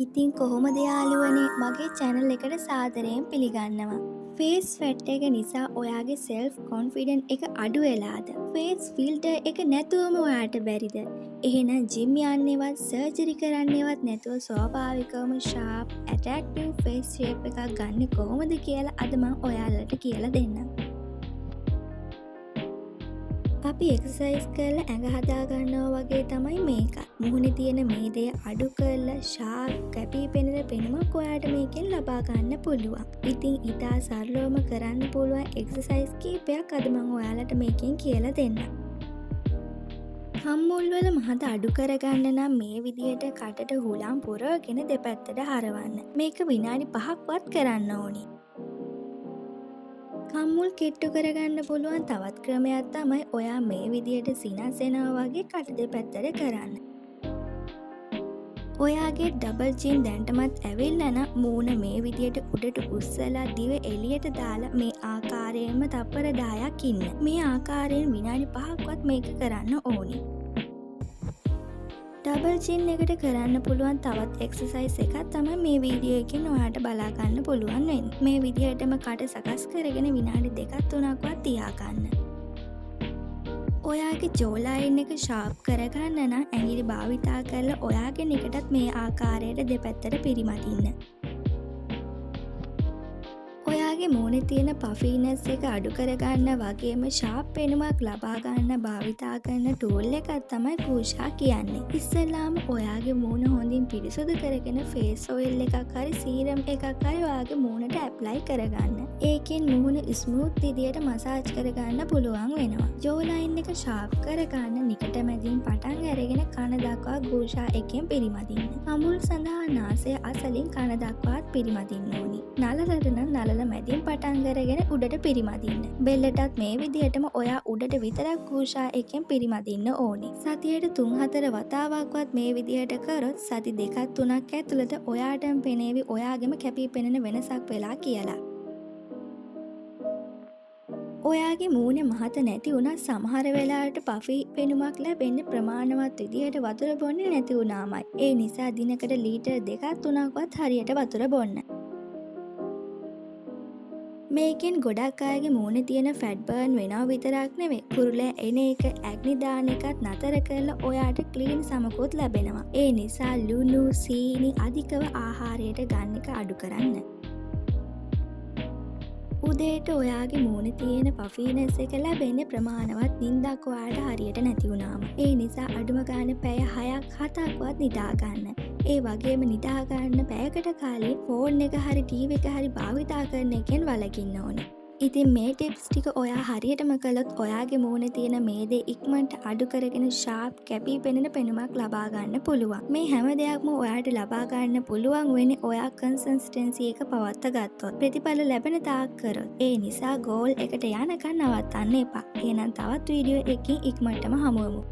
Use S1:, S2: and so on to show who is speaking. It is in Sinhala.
S1: ඉතින් කොහොමද යාළුවනේ මගේ channel එකට සාදරයෙන් පිළිගන්නවා. ෆේස් ෆැට් එක නිසා ඔයාගේ self confidence එක අඩු වෙලාද? ෆේස් ෆිල්ටර් එක නැතුවම ඔයාට බැරිද? එහෙනම් ජිම් යන්නේවත් සර්ජරි කරන්නේවත් නැතුව ස්වාභාවිකවම sharp attractive face shape එකක් ගන්න කොහොමද කියලා අද මම ඔයාලට කියලා දෙන්නම්. අපි එක්සසයිස් කරලා ඇඟ හදා ගන්නවා වගේ තමයි මේක. මුහුණේ තියෙන මේ දේ අඩු කරලා ෂාර්ප් කැපී පෙනෙන පෙනුමක් ඔයාට මේකෙන් ලබා ගන්න පුළුවන්. ඉතින් ඉතා සරලවම කරන්න පුළුවන් එක්සසයිස් කීපයක් අද මම ඔයාලට මේකෙන් කියලා දෙන්නම්. හම්මුල් වල මහත අඩු කරගන්න නම් මේ විදිහට කටට හුලම් පුරවගෙන දෙපැත්තට හරවන්න. මේක විනාඩි 5ක්වත් කරන්න ඕනි. කම්මුල් කෙට්ටු කරගන්න පුළුවන් තවත් ක්‍රමයක් තමයි ඔයා මේ විදියට සිනසෙනවා වගේ කට දෙපැත්තට කරන්න. ඔයාගේ ඩබල් චින් දැන්ටමත් ඇවිල්ලා නම් මූණ මේ විදියට උඩට උස්සලා දිව එළියට දාලා මේ ආකාරයෙන්ම තප්පර 10ක් ඉන්න. මේ ආකාරයෙන් විනාඩි 5ක්වත් මේක කරන්න ඕනි. ඩබල් චින් එකට කරන්න පුළුවන් තවත් එක්සසයිස් එකක් තමයි මේ වීඩියෝ එකෙන් ඔයාට බලා ගන්න පුළුවන් වෙන්නේ. මේ විදිහටම කට සකස් කරගෙන විනාඩි 2-3ක්වත් තියාගන්න. ඔයාගේ ජෝ ලයින් එක ෂාර්ප් කරගන්න නම් ඇඟිලි භාවිතා කරලා ඔයාගේ නිකටත් මේ ආකාරයට දෙපැත්තට පිරිමදින්න. ඔයාගේ මූණේ තියෙන පෆීනස් එක අඩු කරගන්න වගේම ෂාර්ප් පෙනුමක් ලබා ගන්න භාවිතා කරන ටූල් එකක් තමයි කූෂා කියන්නේ. ඉස්සෙල්ලාම ඔයාගේ මූණ හොඳින් පිරිසුදු කරගෙන ෆේස් ඔයිල් එකක් හරි සීරම් එකක් හරි ඔයාගේ මූණට ඇප්ලයි කරගන්න. ඒකෙන් මූණ ස්මූත් විදියට මසාජ් කරගන්න පුළුවන් වෙනවා. ජෝ ලයින් එක ෂාර්ප් කරගන්න නිකට මැදින් පටන් අරගෙන කන දක්වා කූෂා එකෙන් පිරිමදින්න. අමුල් සඳහා නාසය අසලින් කන දක්වාත් පිරිමදින්න ඕනි. නළලට නම් නළල මැදින් පටන් අරගෙන උඩට පිරිමදින්න. බෙල්ලටත් මේ විදිහටම ඔයා උඩට විතරක් කූෂා එකෙන් පිරිමදින්න ඕනි. සතියට 3-4 වතාවක්වත් මේ විදිහට කරොත් සති 2-3ක් ඇතුළත ඔයාටම පෙනේවි ඔයාගෙම කැපී පෙනෙන වෙනසක් වෙලා කියලා. ඔයාගේ මූණේ මහත නැති වුණත් සමහර වෙලාවට පෆි පෙනුමක් ලැබෙන්න ප්‍රමාණවත් විදිහට වතුර බොන්නේ නැති වුණාමයි. ඒ නිසා දිනකට ලීටර් 2-3ක්වත් හරියට වතුර බොන්න. මේකෙන් ගොඩක් අයගේ මූණේ තියෙන ෆැට් බර්න් වෙනව විතරක් නෙවෙයි කුරුලෑ එන එක ඇග්නි දාන එකත් නතර කරලා ඔයාට ක්ලීන් සමකුත් ලැබෙනවා. ඒ නිසා ලුණු සීනි අධිකව ආහාරයට ගන්න එක අඩු කරන්න. උදේට ඔයාගේ මූණේ තියෙන පෆීනස් එක ලැබෙන්නේ ප්‍රමාණවත් නිින්දක් ඔයාට හරියට නැති වුණාම. ඒ නිසා අඩුම ගානේ පැය 6-7ක්වත් නිදා ගන්න. ඒ වගේම නිදා ගන්න පැයකට කාලේ ෆෝන් එක හරි ටීවී එක හරි භාවිතා කරන එකෙන් වළකින්න ඕනේ. ඉතින් මේ ටිප්ස් ටික ඔයා හරියටම කළොත් ඔයාගේ මූණේ තියෙන මේ දේ ඉක්මනට අඩු කරගෙන ෂාර්ප් කැපී පෙනෙන පෙනුමක් ලබා ගන්න පුළුවන්. මේ හැම දෙයක්ම ඔයාට ලබා ගන්න පුළුවන් වෙන්නේ ඔයා කන්සිස්ටන්සි එක පවත්වා ගත්තොත්. ප්‍රතිඵල ලැබෙන තාක් කරොත්. ඒ නිසා ගෝල් එකට යනකම් නවත්තන්න එපා. එහෙනම් තවත් වීඩියෝ එකකින් ඉක්මනටම හමු වෙමු.